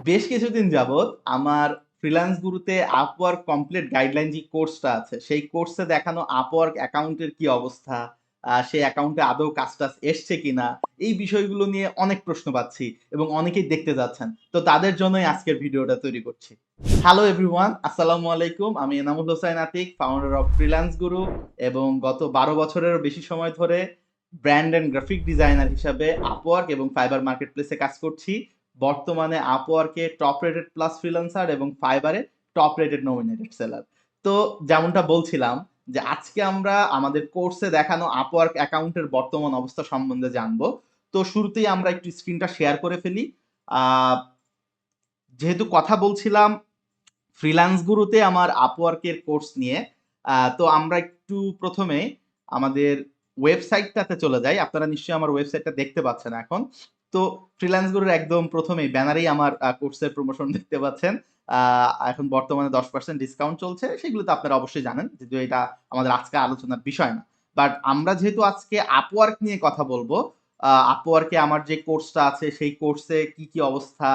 বেশ কিছুদিন যাবৎ আমার ফ্রিল্যান্স গুরুতে আপওয়ার্ক কমপ্লিট গাইডলাইন যে কোর্সটা আছে সেই কোর্সে দেখানো আপওয়ার্ক অ্যাকাউন্টের কি অবস্থা, সেই অ্যাকাউন্টে আদৌ কাজ টাজ এসছে কিনা, এই বিষয়গুলো নিয়ে অনেক প্রশ্ন পাচ্ছি এবং অনেকেই দেখতে যাচ্ছেন। তো তাদের জন্যই আজকের ভিডিওটা তৈরি করছি। হ্যালো এভরিওয়ান, আসসালামু আলাইকুম। আমি Enamul Hossain Atik, founder of freelance guru এবং গত ১২ বছরেরও বেশি সময় ধরে ব্র্যান্ড অ্যান্ড গ্রাফিক ডিজাইনার হিসাবে আপওয়ার্ক এবং ফাইবার মার্কেট প্লেসে কাজ করছি। বর্তমানে আপওয়ার্কে টপ রেটেড প্লাস ফ্রিল্যান্সার এবং ফাইবারে টপ রেটেড নমিনেটেড সেলার। তো যেমনটা বলছিলাম যে আজকে আমরা আমাদের কোর্সে দেখানো আপওয়ার্ক অ্যাকাউন্টের বর্তমান অবস্থা সম্বন্ধে জানবো। তো শুরুতেই আমরা একটু স্ক্রিনটা শেয়ার করে ফেলি। আহ, যেহেতু কথা বলছিলাম ফ্রিল্যান্স গুরুতে আমার আপওয়ার্কের কোর্স নিয়ে, তো আমরা একটু প্রথমে আমাদের ওয়েবসাইটটাতে চলে যাই। আপনারা নিশ্চয়ই আমার ওয়েবসাইটটা দেখতে পাচ্ছেন এখন। তো ফ্রিল্যান্স গুরুর একদম প্রথমেই ব্যানারেই আমার কোর্সের প্রমোশন দেখতে পাচ্ছেন। এখন বর্তমানে 10% ডিসকাউন্ট চলছে, সেগুলো তো আপনারা অবশ্যই জানেন, যদিও এটা আমাদের আজকে আলোচনার বিষয় না। বাট আমরা যেহেতু আজকে আপওয়ার্ক নিয়ে কথা বলবো, আপওয়ার্কে আমার যে কোর্সটা আছে সেই কোর্সে কি কি অবস্থা,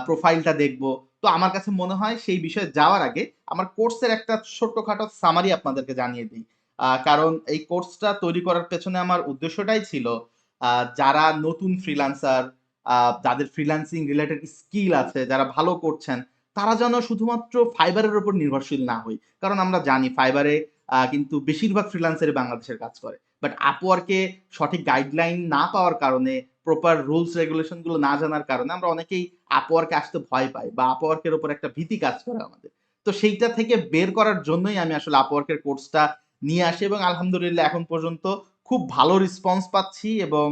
প্রোফাইলটা দেখবো। তো আমার কাছে মনে হয় সেই বিষয়ে যাওয়ার আগে আমার কোর্সের একটা ছোট্টখাটো সামারি আপনাদেরকে জানিয়ে দিই। কারণ এই কোর্সটা তৈরি করার পেছনে আমার উদ্দেশ্যটাই ছিল যারা নতুন ফ্রিল্যান্সার, যাদের ফ্রিল্যান্সিং রিলেটেড স্কিল আছে, যারা ভালো করছেন, তারা যেন শুধুমাত্র ফাইবারের উপর নির্ভরশীল না হই। কারণ আমরা জানি ফাইবারে কিন্তু বেশিরভাগ ফ্রিল্যান্সারই বাংলাদেশের কাজ করে। বাট আপওয়ার্কে সঠিক গাইডলাইন না পাওয়ার কারণে, প্রপার রুলস রেগুলেশন গুলো না জানার কারণে আমরা অনেকেই আপওয়ার্কে আসতে ভয় পাই বা আপওয়ার্কের উপর একটা ভীতি কাজ করে আমাদের। তো সেইটা থেকে বের করার জন্যই আমি আসলে আপওয়ার্কের কোর্সটা নিয়ে আসি এবং আলহামদুলিল্লাহ এখন পর্যন্ত খুব ভালো রেসপন্স পাচ্ছি এবং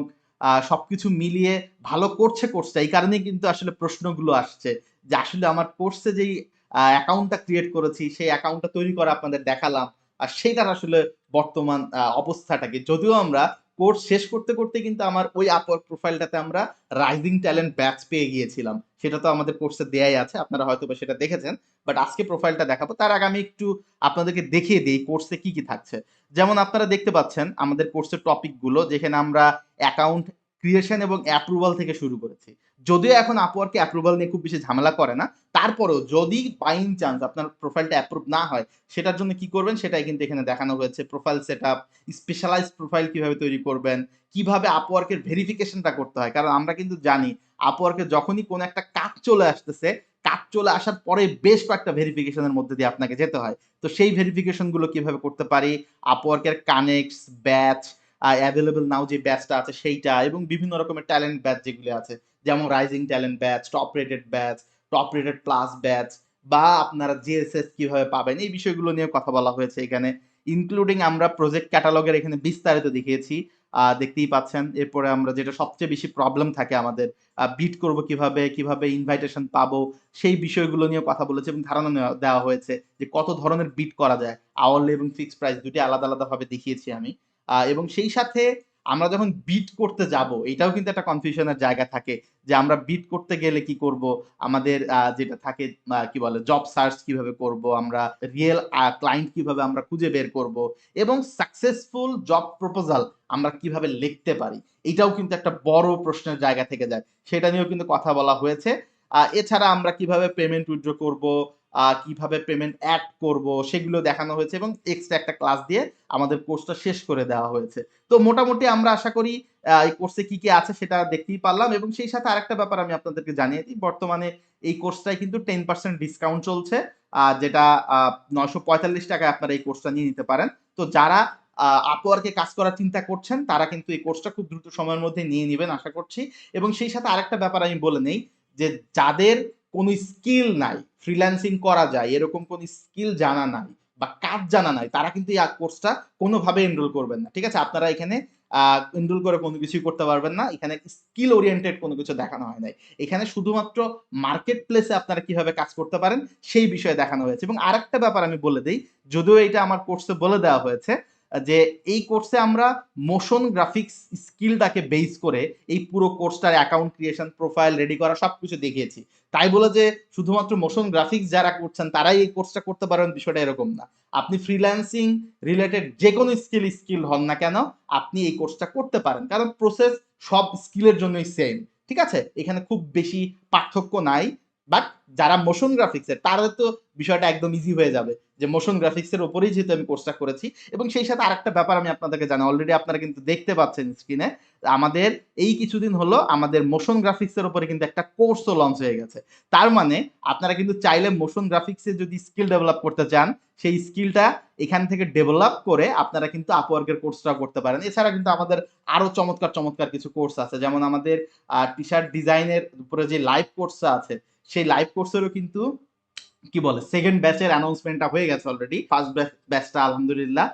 সবকিছু মিলিয়ে ভালো করছে কোর্সটা। এই কারণেই কিন্তু আসলে প্রশ্নগুলো আসছে যে আসলে আমার কোর্সে যেই অ্যাকাউন্টটা ক্রিয়েট করেছি সেই অ্যাকাউন্টটা তৈরি করে আপনাদের দেখালাম, আর সেটার আসলে বর্তমান অবস্থাটাকে, যদিও আমরা কোর্স শেষ করতে করতে কিন্তু আমার ওই আপওয়ার্ক প্রোফাইলটাতে আমরা রাইজিং ট্যালেন্ট ব্যাচ পেয়ে গিয়েছিলাম। সেটা তো আমাদের কোর্সে দেয়াই আছে, আপনারা হয়তো বা সেটা দেখেছেন। বাট আজকে প্রোফাইলটা দেখাবো তার আগে আমি একটু আপনাদেরকে দেখিয়ে দিই কোর্সে কি কি থাকছে। যেমন আপনারা দেখতে পাচ্ছেন আমাদের কোর্সের টপিকগুলো, যেখানে আমরা অ্যাকাউন্ট ক্রিয়েশন এবং অ্যাপ্রুভাল থেকে শুরু করেছি। যদিও এখন আপওয়ার্কে অ্যাপ্রুভাল নিয়ে খুব বেশি ঝামেলা করে না, তারপরেও যদি বাই চান্স আপনার প্রোফাইলটা অ্যাপ্রুভ না হয়, সেটার জন্য কি করবেন সেটাই কিন্তু এখানে দেখানো হয়েছে। প্রোফাইল সেটআপ, স্পেশালাইজ প্রোফাইল কিভাবে তৈরি করবেন, কিভাবে আপওয়ার্কের ভেরিফিকেশনটা করতে হয়। কারণ আমরা কিন্তু জানি আপওয়ার্কে যখনই কোনো একটা কাজ চলে আসতেছে, কাজ চলে আসার পরে বেশ কয়েকটা ভেরিফিকেশনের মধ্যে দিয়ে আপনাকে যেতে হয়। তো সেই ভেরিফিকেশন গুলো কিভাবে করতে পারি, আপওয়ার্কের কানেক্টস, ব্যাচ, অ্যাভেলেবল নাও যে ব্যাচটা আছে সেইটা, এবং বিভিন্ন রকমের ট্যালেন্ট ব্যাচ যেগুলো আছে, যেমন rising talent batch, top rated batch, top rated plus batch, বা আপনারা জিএসএস কিভাবে পাবেন, এই বিষয়গুলো নিয়ে কথা বলা হয়েছে এখানে। ইনক্লুডিং আমরা প্রজেক্ট ক্যাটালগের এখানে বিস্তারিত দেখিয়েছি, দেখতেই পাচ্ছেন। এরপরে আমরা যেটা সবচেয়ে বেশি প্রবলেম থাকে আমাদের, বিট করব কিভাবে, কিভাবে ইনভাইটেশন পাবো, সেই বিষয়গুলো নিয়ে কথা বলেছে এবং ধারণা দেওয়া হয়েছে যে কত ধরনের বিট করা যায়। আওয়ারলি এবং ফিক্সড প্রাইস দুটি আলাদা আলাদা ভাবে দেখিয়েছি আমি। এবং সেই সাথে আমরা যখন বিট করতে যাব, এটাও কিন্তু একটা কনফিউশনের জায়গা থাকে যে আমরা বিট করতে গেলে কি করব, আমাদের যেটা থাকে কি বলে জব সার্চ কিভাবে করব, আমরা রিয়েল ক্লায়েন্ট কিভাবে আমরা খুঁজে বের করব, এবং সাকসেসফুল জব প্রপোজাল আমরা কিভাবে লিখতে পারি, এটাও কিন্তু একটা বড় প্রশ্নের জায়গা থেকে যায়। সেটা নিয়েও কিন্তু কথা বলা হয়েছে। এছাড়া আমরা কিভাবে পেমেন্ট উইথড্র করব, কিভাবে পেমেন্ট অ্যাড করব, সেগুলো দেখানো হয়েছে এবং এক্সট্রা একটা ক্লাস দিয়ে আমাদের কোর্সটা শেষ করে দেওয়া হয়েছে। তো মোটামুটি আমরা আশা করি এই কোর্সে কি কি আছে সেটা দেখতেই পারলাম। এবং সেই সাথে আরেকটা ব্যাপার আমি আপনাদেরকে জানিয়ে দিই, বর্তমানে এই কোর্সটায় কিন্তু 10% ডিসকাউন্ট চলছে, যেটা 945 টাকায় আপনারা এই কোর্সটা নিয়ে নিতে পারেন। তো যারা আপওয়ার্কে কাজ করার চিন্তা করছেন তারা কিন্তু এই কোর্সটা খুব দ্রুত সময়ের মধ্যে নিয়ে নেবেন আশা করছি। এবং সেই সাথে আরেকটা ব্যাপার আমি বলে নেই, যে যাদের কোনো স্কিল নাই, ফ্রিল্যান্সিং করা যায় এরকম কোনো স্কিল জানা নাই বা কাজ জানা নাই, তারা কিন্তু এই কোর্সটা কোনোভাবে এনরোল করবেন না। ঠিক আছে, আপনারা এখানে এনরোল করে কোনো কিছুই করতে পারবেন না। এখানে স্কিল ওরিয়েন্টেড কোনো কিছু দেখানো হয় নাই। এখানে শুধুমাত্র মার্কেট প্লেসে আপনারা কিভাবে কাজ করতে পারেন সেই বিষয়ে দেখানো হয়েছে। এবং আরেকটা ব্যাপার আমি বলে দিই, যদিও এটা আমার কোর্সে বলে দেওয়া হয়েছে, যে এই কোর্সে আমরা মোশন গ্রাফিক্স স্কিলটাকে বেস করে এই পুরো কোর্সটার অ্যাকাউন্ট ক্রিয়েশন, প্রোফাইল রেডি করা সবকিছু দেখিয়েছি। তাই বলে যে শুধুমাত্র মোশন গ্রাফিক্স যারা করছেন তারাই এই কোর্সটা করতে পারবেন, বিষয়টা এরকম না। আপনি ফ্রিল্যান্সিং রিলেটেড যে কোনো স্কিল হন না কেন, আপনি এই কোর্সটা করতে পারেন, কারণ প্রসেস সব স্কিলের জন্যই সেম। ঠিক আছে, এখানে খুব বেশি পার্থক্য নাই। বাট যারা মোশন গ্রাফিক্সের তাদের তো বিষয়টা একদম ইজি হয়ে যাবে, যে মোশন গ্রাফিক্সের উপরেই যেহেতু আমি কোর্সটা করেছি। এবং সেই সাথে আরেকটা ব্যাপার আমি আপনাদেরকে জানাই, অলরেডি আপনারা কিন্তু দেখতে পাচ্ছেন স্ক্রিনে, আমাদের এই কিছুদিন হলো আমাদের মোশন গ্রাফিক্সের উপরে কিন্তু একটা কোর্সও লঞ্চ হয়ে গেছে। তার মানে আপনারা কিন্তু চাইলে মোশন গ্রাফিক্সে যদি স্কিল ডেভেলপ করতে চান, সেই স্কিলটা এখান থেকে ডেভেলপ করে আপনারা কিন্তু আপওয়ার্কের কোর্সটা করতে পারেন। এছাড়া কিন্তু আমাদের আরো চমৎকার চমৎকার কিছু কোর্স আছে, যেমন আমাদের টি শার্ট ডিজাইনের উপরে যে লাইভ কোর্সটা আছে, সেই লাইভ কোর্সেরও কিন্তু কি বলে সেকেন্ড ব্যাচের অ্যানাউন্সমেন্টটা হয়ে গেছে অলরেডি। ফার্স্ট ব্যাচটা আলহামদুলিল্লাহ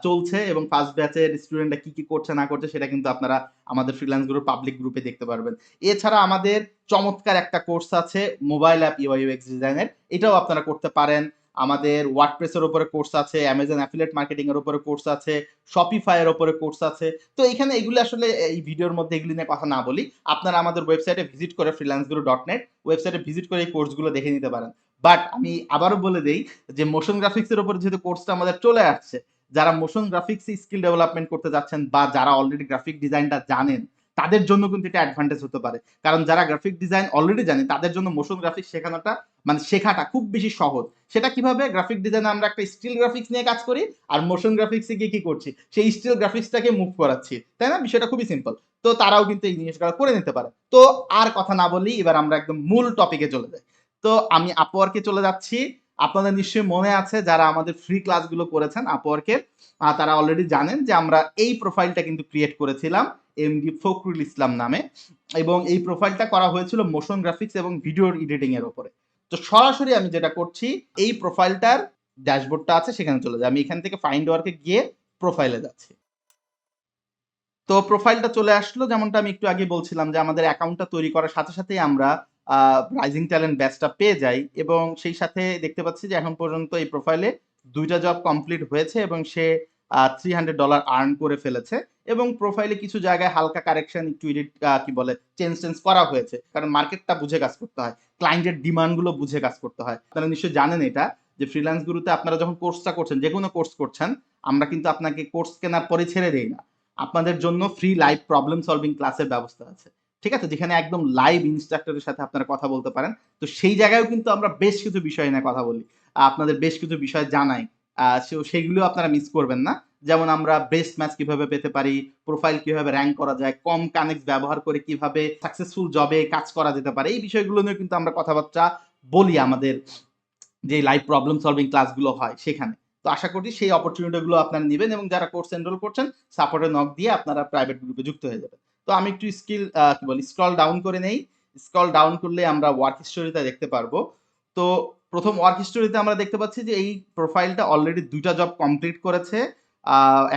চলছে, এবং ফার্স্ট ব্যাচের স্টুডেন্টরা কি কি করছে না করছে সেটা কিন্তু আপনারা আমাদের ফ্রিল্যান্স গ্রুপ পাবলিক গ্রুপে দেখতে পারবেন। এছাড়া আমাদের চমৎকার একটা কোর্স আছে মোবাইল অ্যাপ ইউআই ইউএক্স ডিজাইনের, এটাও আপনারা করতে পারেন। আমাদের ওয়ার্ডপ্রেসের উপরে কোর্স আছে, অ্যামাজন অ্যাফিলিয়েট মার্কেটিং এর উপরে কোর্স আছে, শপিফাই এর উপরে কোর্স আছে। তো এখানে এগুলো আসলে এই ভিডিওর মধ্যে এগুলি নিয়ে কথা না বলি, আপনারা আমাদের ওয়েবসাইটে ভিজিট করে freelanceguru.net ওয়েবসাইটে ভিজিট করে এই কোর্সগুলো দেখে নিতে পারেন। বাট আমি আবারও বলে দেই যে মোশন গ্রাফিক্সের উপর যেহেতু কোর্সটা আমাদের চলে আসছে, যারা মোশন গ্রাফিক্স স্কিল ডেভেলপমেন্ট করতে যাচ্ছেন বা যারা অলরেডি গ্রাফিক ডিজাইনটা জানেন, তাদের জন্য কিন্তু এটা অ্যাডভান্টেজ হতে পারে। কারণ যারা গ্রাফিক ডিজাইন অলরেডি জানে তাদের জন্য মোশন গ্রাফিক্স শেখানোটা মানে শেখাটা খুব বেশি সহজ। সেটা কিভাবে, গ্রাফিক ডিজাইনে আমরা একটা স্টিল গ্রাফিক্স নিয়ে কাজ করি, আর মোশন গ্রাফিক্সে গিয়ে কি করছি, সেই স্টিল গ্রাফিক্সটাকে মুভ করাচ্ছি, তাই না? বিষয়টা খুবই সিম্পল। তো তারাও কিন্তু এই জিনিসগুলো করে নিতে পারে। তো আর কথা না বলি, এবার আমরা একদম মূল টপিকে চলে যাই। তো আমি আপওয়ার্কে চলে যাচ্ছি। আপনাদের নিশ্চয়ই মনে আছে যারা আমাদের ফ্রি ক্লাসগুলো করেছেন আপওয়ার্কের, তারা অলরেডি জানেন যে আমরা এই প্রোফাইলটা কিন্তু ক্রিয়েট করেছিলাম এমডি ফখরুল ইসলাম নামে, এবং এই প্রোফাইলটা করা হয়েছিল মোশন গ্রাফিক্স এবং ভিডিও এডিটিং এর উপরে। তো সরাসরি আমি যেটা করছি, এই প্রোফাইলটার ড্যাশবোর্ডটা আছে সেখানে চলে যাই। আমি এখান থেকে ফাইন্ড ওয়ার্কে গিয়ে প্রোফাইলে যাচ্ছি। তো প্রোফাইলটা চলে আসলো, যেমনটা আমি একটু আগে বলছিলাম যে আমাদের অ্যাকাউন্টটা তৈরি করার সাথে সাথেই আমরা রাইজিং ট্যালেন্ট ব্যাচটা পেয়ে যাই, এবং সেই সাথে দেখতে পাচ্ছি যে এখন পর্যন্ত এই প্রোফাইলে 2টা জব কমপ্লিট হয়েছে এবং সে $300 আর্ন করে ফেলেছে। এবং প্রোফাইলে কিছু জায়গায় হালকা কারেকশন, একটু এডিট কি বলে চেঞ্জ করা হয়েছে, কারণ মার্কেটটা বুঝে কাজ করতে হয়, ক্লায়েন্টের ডিমান্ডগুলো বুঝে কাজ করতে হয়। আপনারা নিশ্চয়ই জানেন এটা, যে ফ্রিল্যান্স গুরুতে আপনারা যখন কোর্সটা করছেন, যে কোনো কোর্স করছেন, আমরা কিন্তু আপনাকে কোর্স কেনার পরে ছেড়ে দেই না। আপনাদের জন্য ফ্রি লাইভ প্রবলেম সলভিং ক্লাসের ব্যবস্থা আছে, ঠিক আছে, যেখানে একদম লাইভ ইনস্ট্রাক্টরের সাথে আপনারা কথা বলতে পারেন। তো সেই জায়গায়ও কিন্তু আমরা বেশ কিছু বিষয় নিয়ে কথা বলি, আপনাদের বেশ কিছু বিষয় জানাই, সেইগুলো আপনারা মিস করবেন না। যেমন আমরা বেস্ট ম্যাচ কিভাবে পেতে পারি, প্রোফাইল কিভাবে র্যাঙ্ক করা যায়, কম কানেক্ট ব্যবহার করে কিভাবে সাকসেসফুল জবে কাজ করা যেতে পারে, এই বিষয়গুলো নিয়ে কিন্তু আমরা কথাবার্তা বলি আমাদের যে লাইভ প্রবলেম সলভিং ক্লাসগুলো হয় সেখানে। তো আশা করি সেই অপরচুনিটিগুলো আপনারা নেবেন, এবং যারা কোর্স এনরোল করছেন সাপোর্টে নক দিয়ে আপনারা প্রাইভেট গ্রুপে যুক্ত হয়ে যাবেন। তো আমি একটু কি বলি স্ক্রল ডাউন করে নেই। স্ক্রল ডাউন করলে আমরা ওয়ার্ক হিস্টোরিটা দেখতে পারবো। তো প্রথম ওয়ার্ক হিস্টোরিতে আমরা দেখতে পাচ্ছি যে এই প্রোফাইলটা অলরেডি 2টা জব কমপ্লিট করেছে।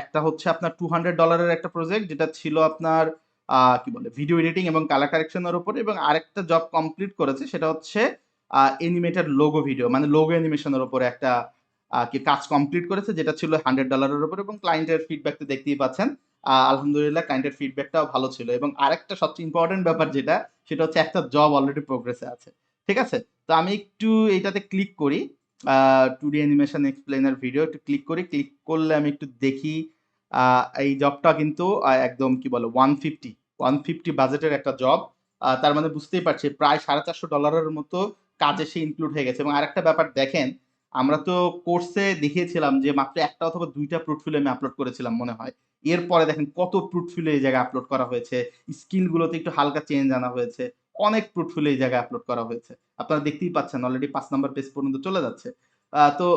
একটা হচ্ছে আপনার $200 একটা প্রজেক্ট, যেটা ছিল আপনার কি বলে ভিডিও এডিটিং এবং কালার কারেকশনের উপরে, এবং আরেকটা জব কমপ্লিট করেছে সেটা হচ্ছে অ্যানিমেটেড লোগো ভিডিও, মানে লোগো অ্যানিমেশনের উপরে একটা কি কাজ কমপ্লিট করেছে, যেটা ছিল $100 উপর, এবং ক্লায়েন্টের ফিডব্যাক তো দেখতেই পাচ্ছেন। আলহামদুলিল্লাহ ক্লায়েন্টের ফিডব্যাকটাও ভালো ছিল। এবং আরেকটা সবচেয়ে ইম্পর্টেন্ট ব্যাপার যেটা, সেটা হচ্ছে একটা জব অলরেডি প্রোগ্রেসে আছে, ঠিক আছে। তো আমি একটু এইটাতে ক্লিক করি, 2D অ্যানিমেশন এক্সপ্লেনার ভিডিও, একটু ক্লিক করি। ক্লিক করলে আমি একটু দেখি এই জবটা কিন্তু একদম কি বলে 150 বাজেটের একটা জব। তার মানে বুঝতেই পারছি প্রায় $450 মতো কাজে সে ইনক্লুড হয়ে গেছে। এবং আরেকটা ব্যাপার দেখেন, আমরা তো কোর্সে দেখিয়েছিলাম যে মাত্র একটা অথবা 2টা প্রুটফুল আমি আপলোড করেছিলাম মনে হয়। এরপরে দেখেন কত প্রুটফুল এই জায়গায় আপলোড করা হয়েছে, স্কিলগুলোতে একটু হালকা চেঞ্জ আনা হয়েছে, অনেক প্রুটফুল এই জায়গায় আপলোড করা হয়েছে। আপনারা দেখতেই পাচ্ছেন অলরেডি 5 নম্বর পেজ পর্যন্ত চলে যাচ্ছে। তো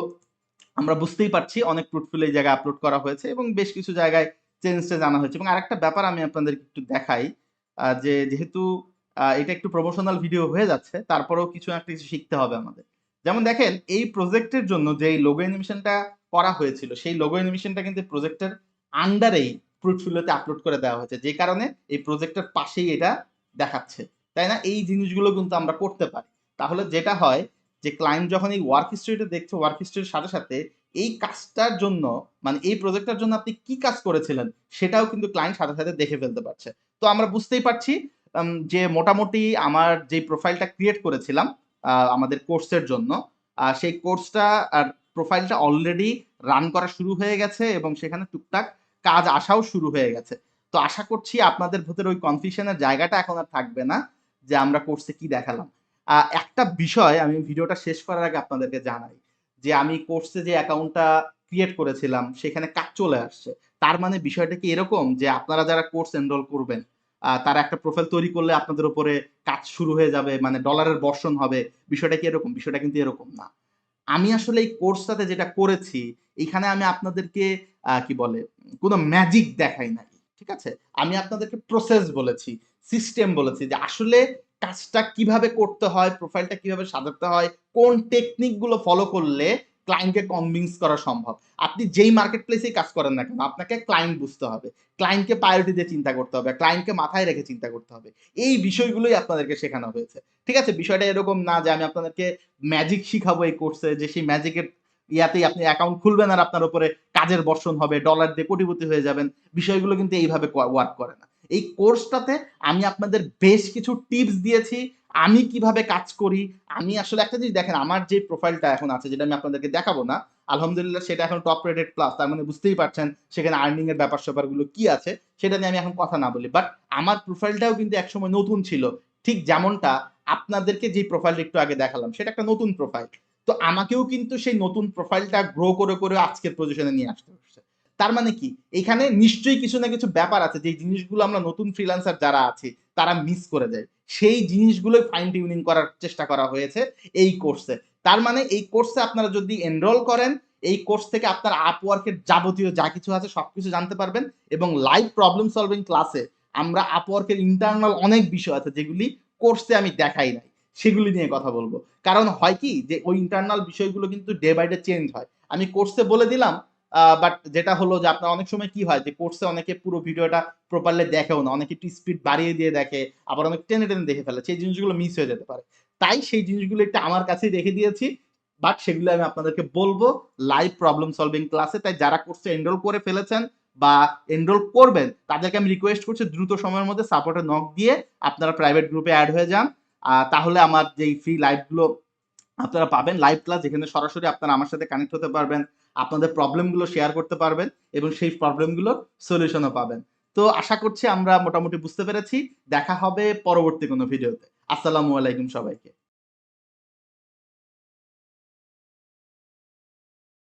আমরা বুঝতেই পারছি অনেক ফ্রুটফুল এই জায়গায় আপলোড করা হয়েছে, এবং বেশ কিছু জায়গায় চেঞ্জ আনা হয়েছে। এবং আরেকটা ব্যাপার আমি আপনাদের একটু দেখাই, যে যেহেতু এটা একটু প্রমোশনাল ভিডিও হয়ে যাচ্ছে, তারপরেও কিছু একটা কিছু শিখতে হবে আমাদের। যেমন দেখেন এই প্রজেক্টের জন্য যে লোগো অ্যানিমেশনটা করা হয়েছিল, সেই লোগো অ্যানিমেশনটা কিন্তু প্রজেক্টের আন্ডারেই ফ্রুটফুলোতে আপলোড করে দেওয়া হয়েছে, যে কারণে এই প্রজেক্টের পাশেই এটা দেখাচ্ছে, তাই না? এই জিনিসগুলো কিন্তু আমরা করতে পারি। তাহলে যেটা হয় যে ক্লায়েন্ট যখন এই ওয়ার্ক হিস্ট্রিটা দেখছে, ওয়ার্ক হিস্ট্রির সাথে সাথে এই কাজটার জন্য, মানে এই প্রজেক্টটার জন্য আপনি কি কাজ করেছিলেন সেটাও কিন্তু ক্লায়েন্ট সাথে সাথে দেখে ফেলতে পারছে। তো আমরা বুঝতেই পারছি যে মোটামুটি আমার যে প্রোফাইলটা ক্রিয়েট করেছিলাম আমাদের কোর্সের জন্য, সেই কোর্সটা আর প্রোফাইলটা অলরেডি রান করা শুরু হয়ে গেছে, এবং সেখানে টুকটাক কাজ আসাও শুরু হয়ে গেছে। তো আশা করছি আপনাদের ভেতরে ওই কনফিউশনের জায়গাটা এখন আর থাকবে না যে আমরা কোর্সে কি দেখালাম। একটা বিষয় আমি ভিডিওটা শেষ করার আগে আপনাদেরকে জানাই যে আমি কোর্সে যে অ্যাকাউন্টটা ক্রিয়েট করেছিলাম সেখানে কাজ চলে আসছে। তার মানে বিষয়টা কি এরকম যে আপনারা যারা কোর্স এনরোল করবেন তারা একটা প্রোফাইল তৈরি করলে আপনাদের উপরে কাজ শুরু হয়ে যাবে, মানে ডলারের বর্ষণ হবে। বিষয়টা কি এরকম? বিষয়টা কিন্তু এরকম না। আমি আসলে এই কোর্সটাতে যেটা করেছি, এখানে আমি আপনাদেরকে কি বলে কোনো ম্যাজিক দেখাই নাই। ঠিক আছে? আমি আপনাদেরকে প্রসেস বলেছি, সিস্টেম বলেছি যে আসলে কাজটা কিভাবে করতে হয়, প্রোফাইলটা কিভাবে সাজাতে হয়, কোন টেকনিক গুলো ফলো করলে ক্লায়েন্টকে কনভিন্স করা সম্ভব। আপনি যেই মার্কেট প্লেসেই কাজ করেন না কেন, আপনাকে ক্লায়েন্ট বুঝতে হবে। ক্লায়েন্টকে প্রায়োরিটি দিয়ে চিন্তা করতে হবে। ক্লায়েন্টকে মাথায় রেখে চিন্তা করতে হবে। এই বিষয়গুলোই আপনাদেরকে শেখানো হয়েছে। ঠিক আছে? বিষয়টা এরকম না যে আমি আপনাদেরকে ম্যাজিক শিখাবো এই কোর্সে, যে সেই ম্যাজিকের ইয়াতেই আপনি অ্যাকাউন্ট খুলবেন আর আপনার উপরে কাজের বর্ষণ হবে, ডলার দিয়ে কোটিপতি হয়ে যাবেন। বিষয়গুলো কিন্তু এইভাবে ওয়ার্ক করে না। এই কোর্সটাতে আমি আপনাদের বেশ কিছু টিপস দিয়েছি। আমি কিভাবে কাজ করি, আমি আসলে একটা জিনিস দেখেন, আমার যে প্রোফাইলটা এখন আছে যেটা আমি আপনাদেরকে দেখাবো না, আলহামদুলিল্লাহ সেটা এখন টপ রেটেড প্লাস। তার মানে বুঝতেই পারছেন সেখানে আর্নিং এর ব্যাপার স্যাপারগুলো কি আছে, সেটা নিয়ে আমি এখন কথা না বলি। বাট আমার প্রোফাইলটাও কিন্তু একসময় নতুন ছিল। ঠিক যেমনটা আপনাদেরকে যে প্রোফাইলটা একটু আগে দেখালাম সেটা একটা নতুন প্রোফাইল। তো আমাকেও কিন্তু সেই নতুন প্রোফাইলটা গ্রো করে করে আজকের পজিশনে নিয়ে আসতে হচ্ছে। তার মানে কি এখানে নিশ্চয়ই কিছু না কিছু ব্যাপার আছে যে জিনিসগুলো আমরা নতুন ফ্রিল্যান্সার যারা আছি তারা মিস করে যায়, সেই জিনিসগুলোই ফাইন টিউনিং করার চেষ্টা করা হয়েছে এই কোর্সে। তার মানে এই কোর্সে আপনারা যদি এনরোল করেন, এই কোর্স থেকে আপনার আপওয়ার্কের যাবতীয় যা কিছু আছে সবকিছু জানতে পারবেন। এবং লাইভ প্রবলেম সলভিং ক্লাসে আমরা আপওয়ার্কের ইন্টারনাল অনেক বিষয় আছে যেগুলি কোর্সে আমি দেখাই নাই, সেগুলি নিয়ে কথা বলবো। কারণ হয় কি যে ওই ইন্টারনাল বিষয়গুলো কিন্তু ডে বাই ডে চেঞ্জ হয়। আমি কোর্সে বলে দিলাম, বাট যেটা হলো যে আপনার অনেক সময় কি হয় যে কোর্সে অনেকে পুরো ভিডিওটা প্রপারলি দেখেও না, অনেকে একটু স্পিড বাড়িয়ে দিয়ে দেখে, আবার অনেক টেনে টেনে দেখে ফেলে, সেই জিনিসগুলো মিস হয়ে যেতে পারে। তাই সেই জিনিসগুলো একটু আমার কাছেই রেখে দিয়েছি, বাট সেগুলো আমি আপনাদেরকে বলবো লাইভ প্রবলেম সলভিং ক্লাসে। তাই যারা কোর্সে এনরোল করে ফেলেছেন বা এনরোল করবেন তাদেরকে আমি রিকোয়েস্ট করছি দ্রুত সময়ের মধ্যে সাপোর্টে নক দিয়ে আপনারা প্রাইভেট গ্রুপে অ্যাড হয়ে যান। তাহলে আমার যেই ফ্রি লাইভগুলো আপনারা পাবেন, লাইভ ক্লাস যেখানে সরাসরি আপনারা আমার সাথে কানেক্ট হতে পারবেন, আপনাদের প্রবলেমগুলো শেয়ার করতে পারবেন এবং সেই প্রবলেমগুলোর সলিউশনও পাবেন। তো আশা করছি আমরা মোটামুটি বুঝতে পেরেছি। দেখা হবে পরবর্তী কোনো ভিডিওতে। আসসালামু আলাইকুম সবাইকে।